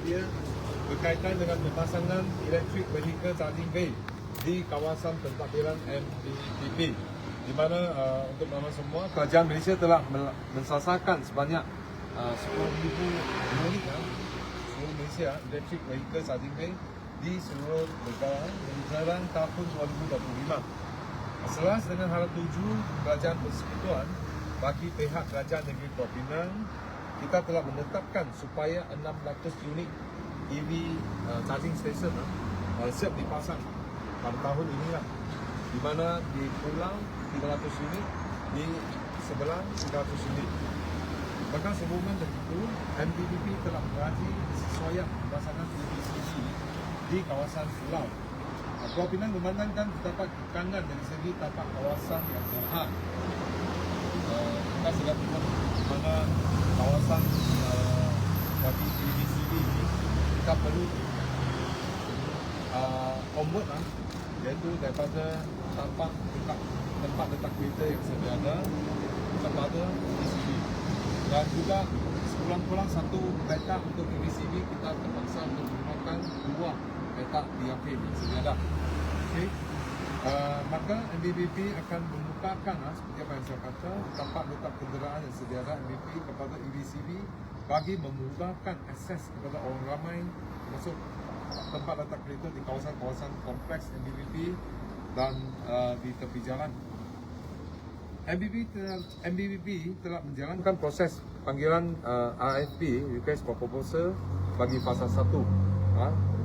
dia berkaitan dengan pemasangan elektrik vehicle charging bay di kawasan pentadbiran MBBP, di mana untuk nama semua kerajaan Malaysia telah mensasarkan sebanyak 10,000 unit seluruh Malaysia elektrik vehicle charging bay di seluruh negara menjelang tahun 2025. Selaras dengan harap tuju Kerajaan Persekutuan bagi pihak Kerajaan Negeri Pulau Pinang, kita telah menetapkan supaya 600 unit EV charging station siap dipasang pada tahun inilah, di mana di Pulau 300 unit, di sebelah 300 unit. Bahkan sehubungan dengan itu, MBBP telah mengkaji kesesuaian pemasangan EV di kawasan Pulau. Pulau Pinang memandangkan terdapat kekangan dari segi tapak kawasan yang berhad. Kita sudah tengok mana kawasan bagi EV ini kita perlu convert iaitu daripada tempat letak kereta yang sedia ada kepada EV, dan juga sekurang-kurang satu petak untuk EV kita terpaksa untuk menggunakan 2 petak DAP yang sedia ada. Okay. Maka MBBP akan membukakan seperti apa yang saya kata, tempat letak kenderaan yang sedia ada MBBP kepada EVCB bagi memudahkan akses kepada orang ramai masuk tempat letak kereta di kawasan-kawasan kompleks MBBP dan di tepi jalan. MBBP telah menjalankan proses panggilan RFP, Request for Proposal, bagi fasa 1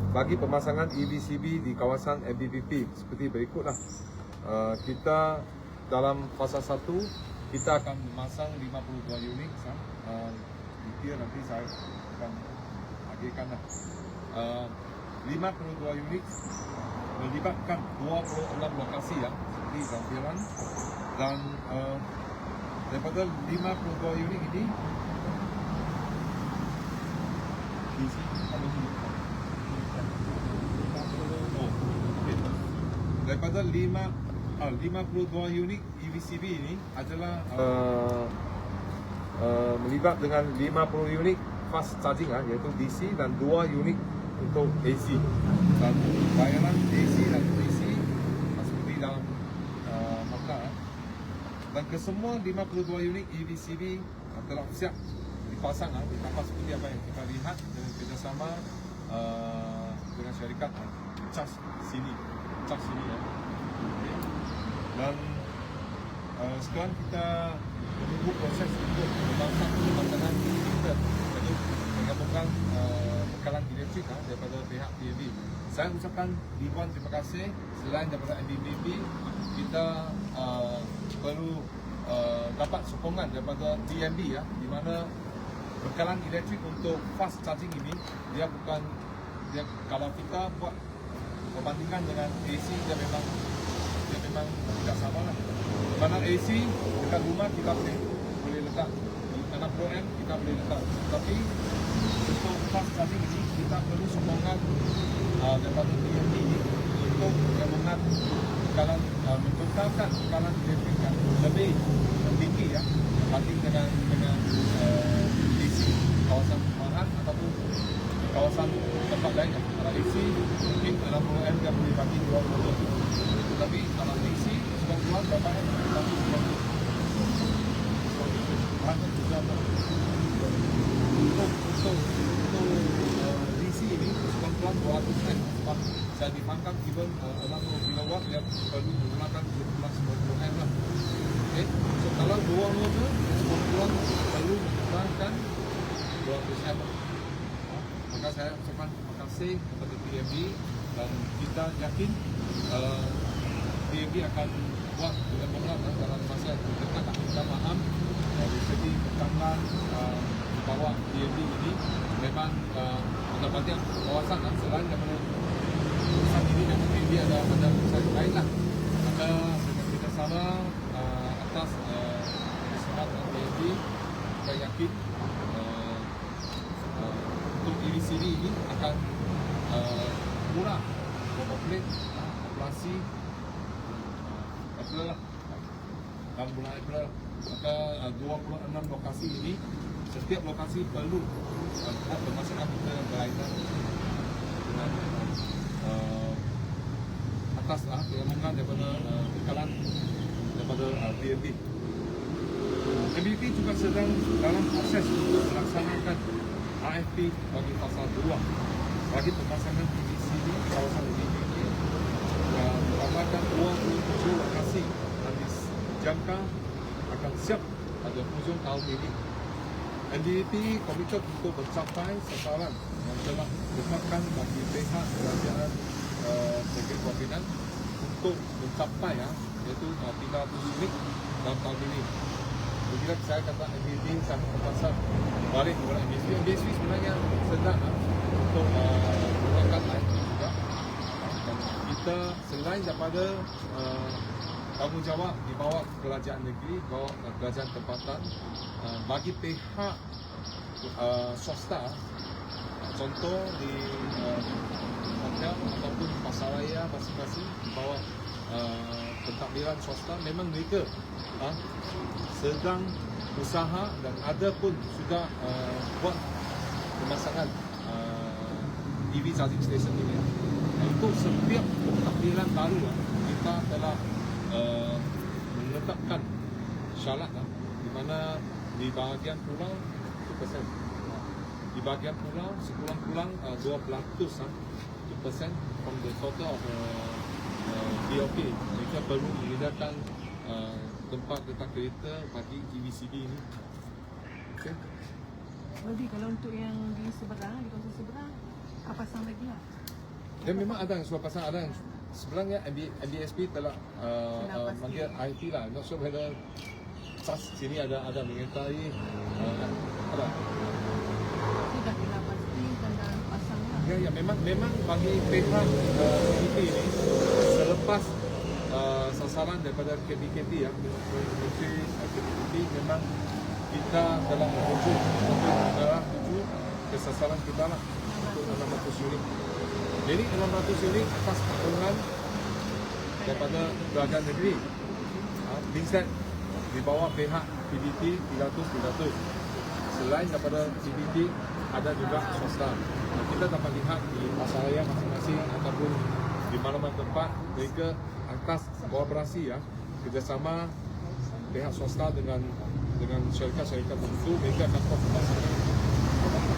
bagi pemasangan EVCB di kawasan MBBP seperti berikutlah. Kita dalam fasa 1 kita akan memasang 52 unit. Detail nanti saya akan agihkanlah. 52 unit melibatkan 26 lokasi seperti tampilan, dan daripada 52 unit ini daripada 52 unit EVCB ini adalah melibat dengan 50 unit fast charging iaitu DC, dan 2 unit untuk AC, dan bayaran AC dan DC seperti dalam maka. Dan kesemua 52 unit EVCB telah siap dipasang di tempat seperti apa yang kita lihat dengan kerjasama dengan syarikat charge sini. Okay. Dan sekarang kita menunggu proses untuk pemasangan kita, iaitu menggabungkan bekalan elektrik daripada pihak PAB. Saya ucapkan ribuan terima kasih. Selain daripada MBBP, kita perlu dapat sokongan daripada DNB di mana bekalan elektrik untuk fast charging ini dia kalau kita buat perbandingan dengan AC, dia memang tidak sama lah. Mana AC dekat rumah kita boleh letak 60 amp, kita boleh letak, tapi untuk fast charging ini kita perlu sokongan daripada DNB untuk gabungan bekalan membentangkan bekalan elektrik yang lebih tinggi berbanding dengan AC kawasan perumahan ataupun kawasan tempat lain. Kalau AC mungkin 60 amp dia boleh bagi 2 motor, tetapi kalau AC sekurang-kurang berapa amp kita bagi 2 motor. Untuk DC ini sekurang-kurang 200 amp, sebab saya dipangkat even 60 kW dia perlu menggunakan 90 amp lah. Okay. So kalau 2 motor sekurang-kurang perlu menggunakan 200 amp. Maka saya ucapkan terima kasih kepada PAB, dan kita yakin PAB akan buat gabungan dalam masa yang dekat. Kita faham dari segi kekangan di bawah PAB ini memang ada banyak kawasan selain daripada kawasan ini yang PAB ada kawasan lain lah. Maka dengan kerjasama atas semangat PAB, saya yakin untuk EVCB ini akan murah populasi April lah, dalam bulan April. Maka 26 lokasi ini, setiap lokasi perlu buat pemasangan kita berlainan keluhan daripada kekalan daripada BNB. MBP juga sedang dalam proses untuk melaksanakan RFP bagi fasa 2 bagi pemasangan PVC di kawasan MBP. Menambahkan 27 lokasi yang dijangka akan siap pada hujung tahun ini. MBP komited untuk mencapai sasaran yang telah ditetapkan bagi pihak kerajaan negeri Kuantan untuk mencapai iaitu 300 unit dalam tahun ini. Bila saya kata MBP sangat terpaksa balik kepada MBP sebenarnya sedang untuk menggunakan IT juga. Dan kita selain daripada tanggungjawab di bawah kerajaan negeri, bawah kerajaan tempatan, bagi pihak swasta, contoh di hotel ataupun pasaraya masing-masing di bawah pentadbiran swasta, memang mereka sedang usaha dan ada pun sudah buat pemasangan EV charging station ini. Untuk setiap pentadbiran baru kita telah menetapkan syarat di mana di bahagian pulau 2%, di bahagian pulau sekurang-kurang 2% from the total of BOP. Mereka perlu menyediakan tempat letak kereta bagi EVCD ini. Okay. Jadi kalau untuk yang di seberang, di kawasan seberang, apa pasang lagi lah? Dan memang ada yang sudah pasang, ada yang sebenarnya NDSP telah manggil IT lah. Not sure whether SAS sini ada menyertai apa. Sudah kena pasti dan pasang lah. Ya, memang bagi pihak KBK ini selepas sasaran daripada KBKT Menteri KBKT, memang kita dalam menuju ke sasaran kita lah untuk 600 unit. Jadi 600 unit atas patungan daripada kerajaan negeri. Bingsat di bawah pihak PBT 300. Selain daripada PBT ada juga swasta. Kita dapat lihat di pasaraya masing-masing ataupun di mana-mana tempat mereka atas kolaborasi kerjasama pihak swasta dengan syarikat-syarikat tertentu, mereka akan buat pemasangan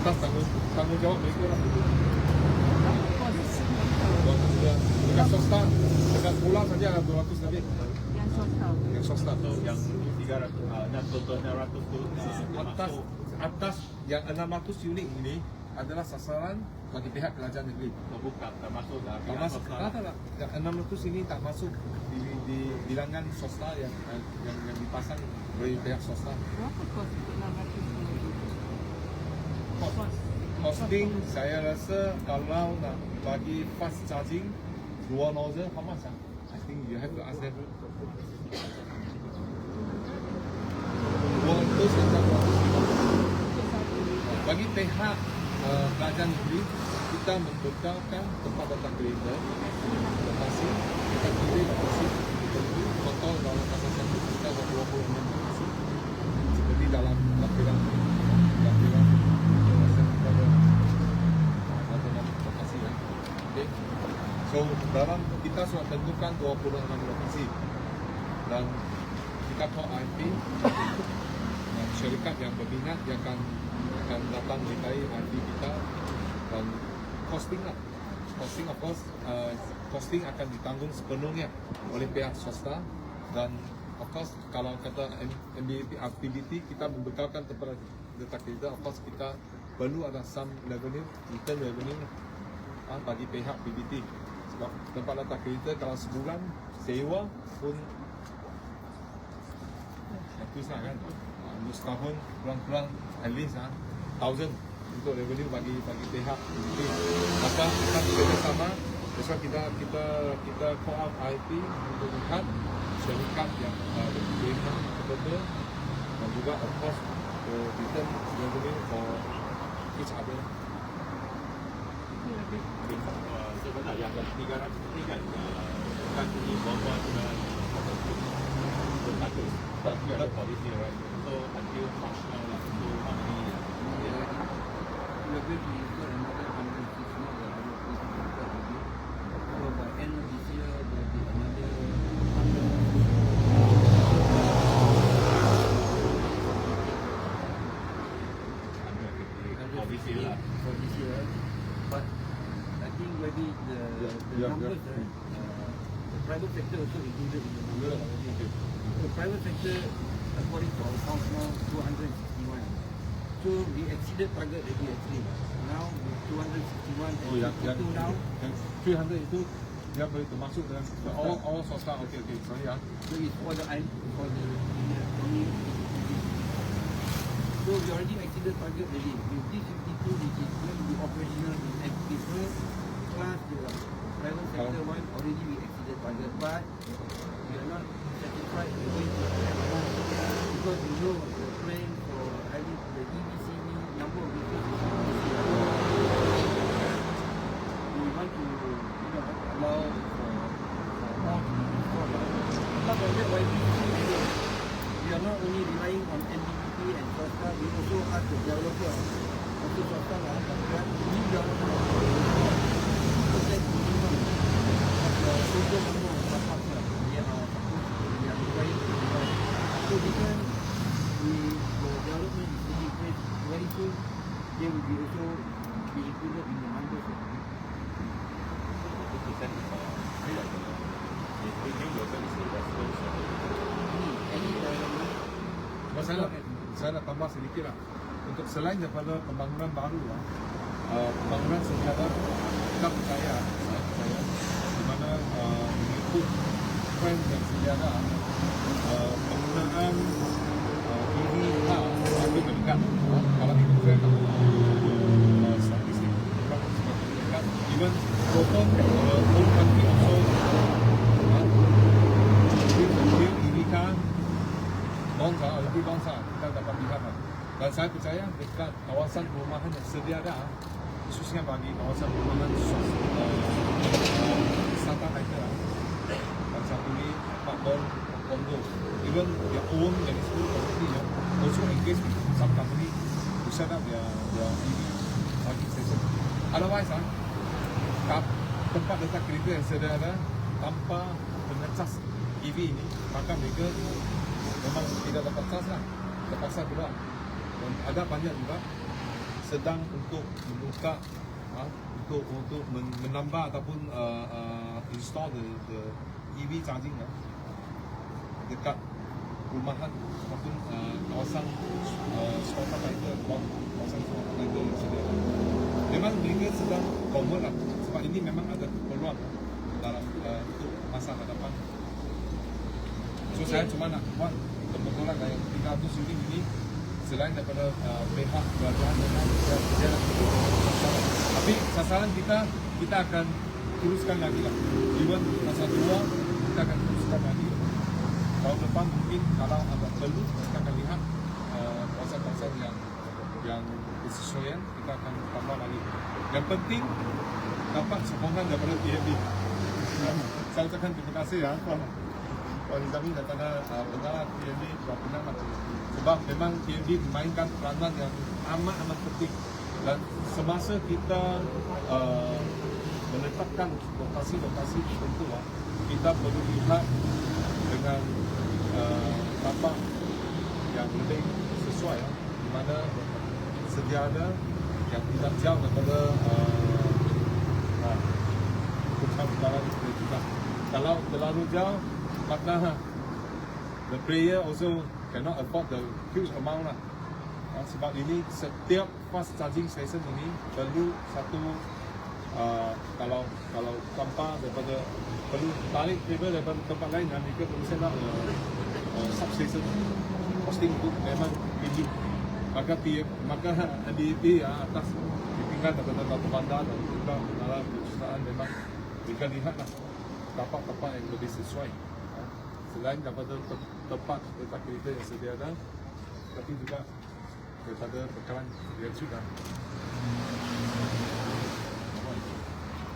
atas tanggungjawab mereka lah. Dekat swasta, dekat pulau saja ada 200 lebih. Yang swasta. Yang 300, dan total 600 tu atas yang 600 unit ini adalah sasaran bagi pihak kerajaan negeri. bukan termasuk dah. Tak. Yang 600 ini tak masuk di bilangan swasta yang dipasang oleh pihak swasta. Berapa kos untuk 600 ini? Costing saya rasa kalau nak bagi fast charging 2 nozzle, how much? I think you have to ask them. 200 sampai 250. Bagi pihak kerajaan negeri, kita membekalkan tempat letak kereta, lokasi, kita pilih lokasi tertentu. Total dalam kawasan kita ada 26 lokasi. Seperti dalam lampiran lokasi ya. Okay. So dalam kita sudah tentukan 26 lokasi dan kita call IP dan syarikat yang berminat dia akan datang menyertai IP kita dan costing lah. Costing of course costing akan ditanggung sepenuhnya oleh pihak swasta dan of course kalau kata MBP activity kita membekalkan tempat letak kereta, of course kita perlu ada some revenue, return revenue bagi pihak PBT. Sebab tempat letak kereta kalau sebulan sewa pun bagus lah kan. Untuk setahun kurang-kurang at least 1,000 untuk revenue bagi pihak PBT. Maka kita bekerjasama, besok kita call out IP untuk lihat syarikat yang berkaitan betul dan juga of course return revenue for each other. Sebenarnya yang 300 ni kan bukan di bawah dengan bertakut. Tapi ada polisi right. So until March now lah. So how many years? Lebih untuk another conversation that I will put in the video. So by end of this year, there will be another for this year, but I think maybe the numbers, the private sector also included in the number already. The private sector, according to our count now, 261. So we exceeded target already actually. Now with 261 and 52 now. yang 300 itu dia boleh termasuk dalam all swasta. Okay, sorry ah. So it's for the so we already exceeded target already. With this 52 which is going to be operational in April, plus the private sector one, already we exceeded target. But we are not satisfied with going to have more because you know the plan for having the EBCD number of vehicles is we want to allow for more to be installed. Apart from that, we are not only relying on NDPP and swasta, we also ask the developer, also swasta but new developer to set minimum of the total number of apartments we are required to provide. So because the development is taking place very soon, they will be also be included in the numbers of the Saya nak tambah sedikit lah. Untuk selain daripada pembangunan baru lah, pembangunan secara kita percaya di mana mengikut trend yang sedia ada, penggunaan EV car semakin meningkat. Kalau ikut trend statistik semakin meningkat. Even proton whole country also build EV car. Lebih bangsa kita dapat lihat lah. Dan saya percaya dekat kawasan perumahan yang sedia ada, khususnya bagi kawasan perumahan wisata hiker lah. Dan satu ni Pak Bon Kongo, even their own municipal community also engage with some company to set up their EV charging station. Otherwise tempat letak kereta yang sedia ada tanpa pengecas EV ini, maka mereka memang tidak dapat charge lah, terpaksa keluar. Dan ada banyak juga sedang untuk membuka untuk menambah ataupun install the EV charging dekat perumahan ataupun kawasan swasta lainnya, kawasan swasta lainnya yang sedia. Memang mereka sedang convert lah, sebab ini memang ada peluang dalam untuk masa hadapan. So saya cuma nak buat kebetulan yang 300 unit ini selain daripada pihak kerajaan memang berjalan tapi sasaran kita akan teruskan lagi lah. Even masa 2 kita akan teruskan lagi. Tahun depan mungkin kalau ada perlu kita akan lihat kawasan-kawasan yang bersesuaian, kita akan tambah lagi. Yang penting dapat sokongan daripada TMB. Saya ucapkan terima kasih ya Puan Nizami dan pengarah TMB berapa nama. Sebab memang TMB memainkan peranan yang amat penting. Dan semasa kita menetapkan lokasi-lokasi tertentu, kita perlu lihat dengan tapak yang lebih sesuai, di mana sedia ada yang tidak jauh daripada pusat-pusat juga. Kalau terlalu jauh, maka the player also cannot afford the huge amount lah. Sebab ini setiap fast charging station ini perlu satu kalau tanpa daripada perlu tarik kabel daripada tempat lain, dan mereka perlu set up substation posting itu memang tinggi. Maka NDP atas ditinggal daripada Batu Bandar dan juga dalam perusahaan memang mereka lihatlah tempat-tempat yang lebih sesuai. Selain daripada tempat letak kereta yang sedia ada, tapi juga daripada bekalan yang sudah.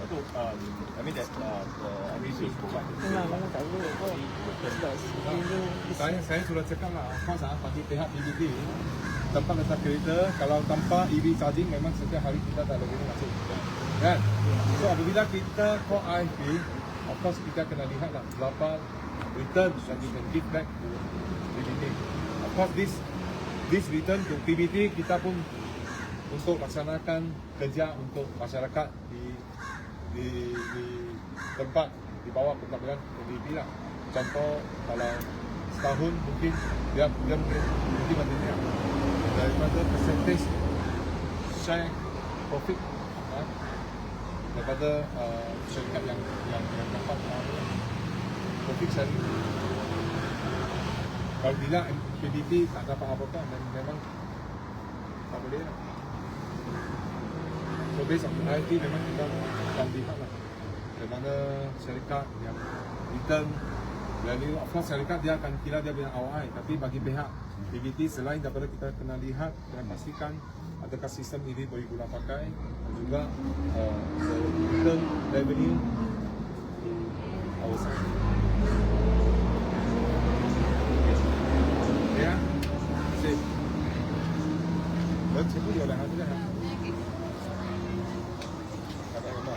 I mean that the MBC provide the Saya sudah cakap lah, of course bagi pihak EBT tempat letak kereta, kalau tanpa EV charging memang setiap hari kita tak boleh masuk, kan? So apabila kita call IFP, of course kita kena lihat lah berapa return that you can give back to PBT. Of course this return to PBT kita pun untuk laksanakan kerja untuk masyarakat di tempat di bawah pentadbiran PBB lah. Contoh kalau setahun mungkin dia mungkin banyak daripada percentage share profit daripada syarikat yang dapat profit sharing. Kalau tidak PBB tak dapat apa-apa dan memang tak boleh lah. So based on IT memang kita akan lihat lah bagaimana syarikat yang return value. Of course syarikat dia akan kira dia punya ROI, tapi bagi pihak PBT selain daripada kita kena lihat, kena pastikan adakah sistem ini boleh guna pakai dan juga the return revenue our side. Ya, sip. Dan cikgu dia dah ada dah. Kata apa?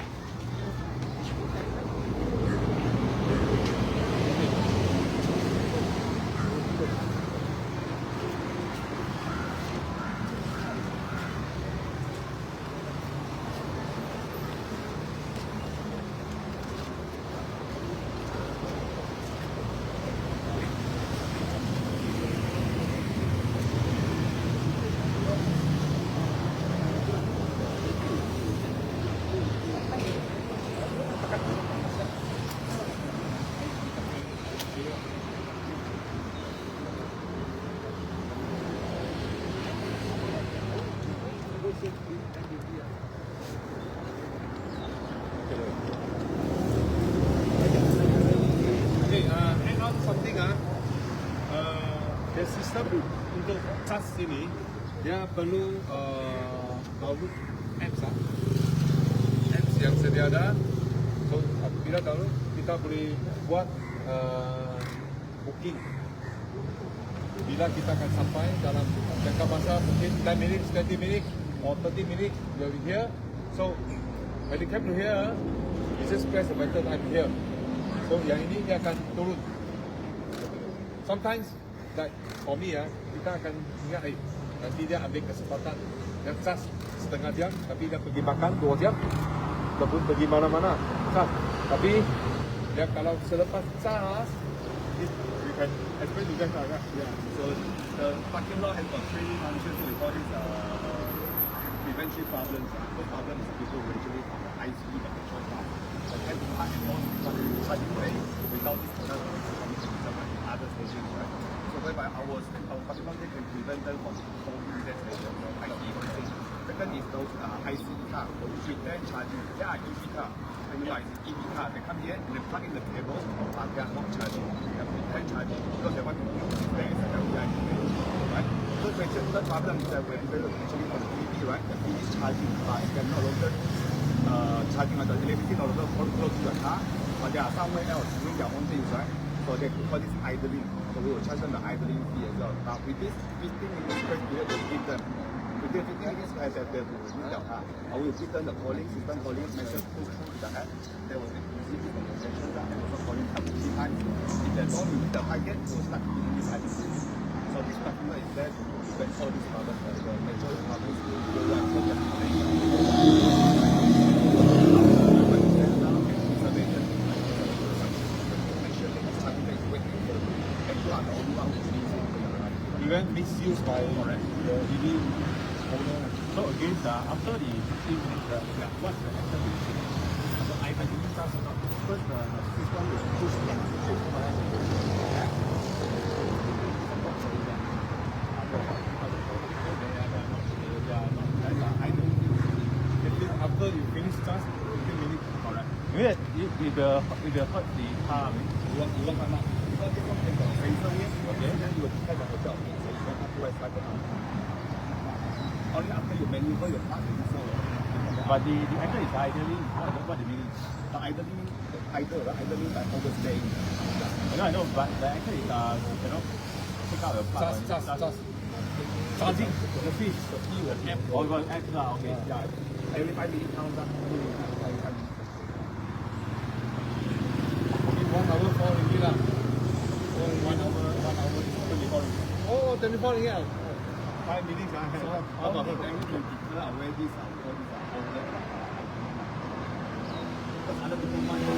Okay, add on something the system untuk charge ini dia perlu download apps apps yang sedia ada. So apabila download kita boleh buat booking. Bila kita akan sampai dalam jangka masa mungkin 10 minutes, 20 minutes or 30 minutes we'll be here. So when you come to here, you just press the button I'm here. So yang ini dia akan turun. Sometimes like for me kita akan ingat nanti dia ambil kesempatan dia charge setengah jam tapi dia pergi makan 2 jam ataupun pergi mana-mana charge. Tapi dia kalau selepas charge you can explain to them lah. Yeah, so the parking lot has got 3 functions, so we call this prevention problems. The problem is people who actually on the IC, the petrol car, but then to park and on charging way without this kind of mechanism like in other stations, right? So whereby our parking lot can prevent them from holding that station, IC thing. Second is those IC car, pretend charging. They are EV car. When you are EV car, they come here and they plug in the cable, but they are not charging. They are pretend charging because they want to use there is a VIP range, right? So the problem is that when they actually on EV, right, the EV is charging, but they are no longer charging on the electricity, no longer close to the car, but they are somewhere else doing their own things, right? So they call this idling. So we will charge them the idling fee as well. But with this 15 minutes grace period, we give them. Within 15 minutes, I said they will use their car. I will give them the calling system, calling message push to the app. They will receive the notification and also calling up 3 times. If they don't meet the target, they will start giving this idling. So this particular is there to prevent all these problems. The major problems will go on so that prevent misuse by the EV owner. So again, after the 15 minutes, what's the action we take? So I believe that's not first the system is push the After you finish charge, 15 minutes. correct. If the hurt the car, you want to because this one has a sensor here, okay, then you will detect the hotel means so you don't have to press like that. Only after you maneuver your car, you so. but the action is idling. What do you mean? The idling means idle, right? Idle means like overstaying. I know, but the action is you know, take out your plug. Charging the fee. The fee will app. Oh, you got app now, okay. Yeah. Every 5 minutes counts up. Only 1 hour for ringgit lah. Oh, 1 hour is 24 ringgit. Oh, 24 ringgit. 5 minutes So, how about the time to declare people are aware these are all these are older. Because other people might not.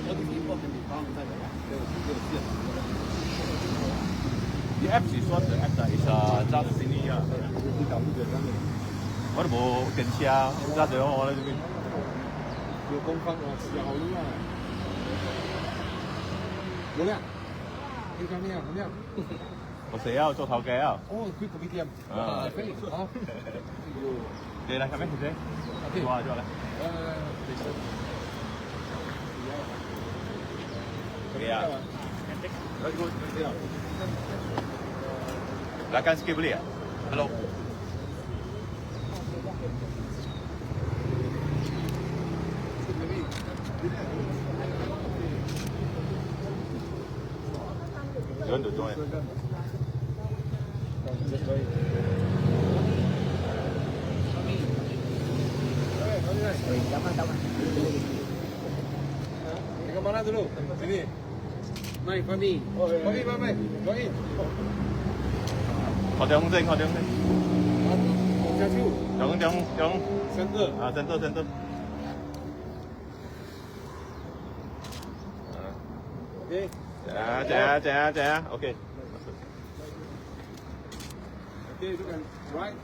All these people can be found inside the app. They will see it. The app is what the app that is just sini啊，你搞不掂嘅。我哋冇電車，揸住我呢邊。有公方啊，小路啊。有亮，有亮亮，有亮。我死啊，做頭嘅啊。哦，佢嗰邊店。啊可以，好。你嚟睇咩先？做下做下。Okay ah. Belakang sikit boleh tak? Hello. Jangan duduk eh. Ke mana dulu? Sini. Mai Fahmi. Mari. Join in. 學兩聲，學兩聲。下去。兩。Center. Ah, center. Okay. Chạy. Okay. Okay, look and right.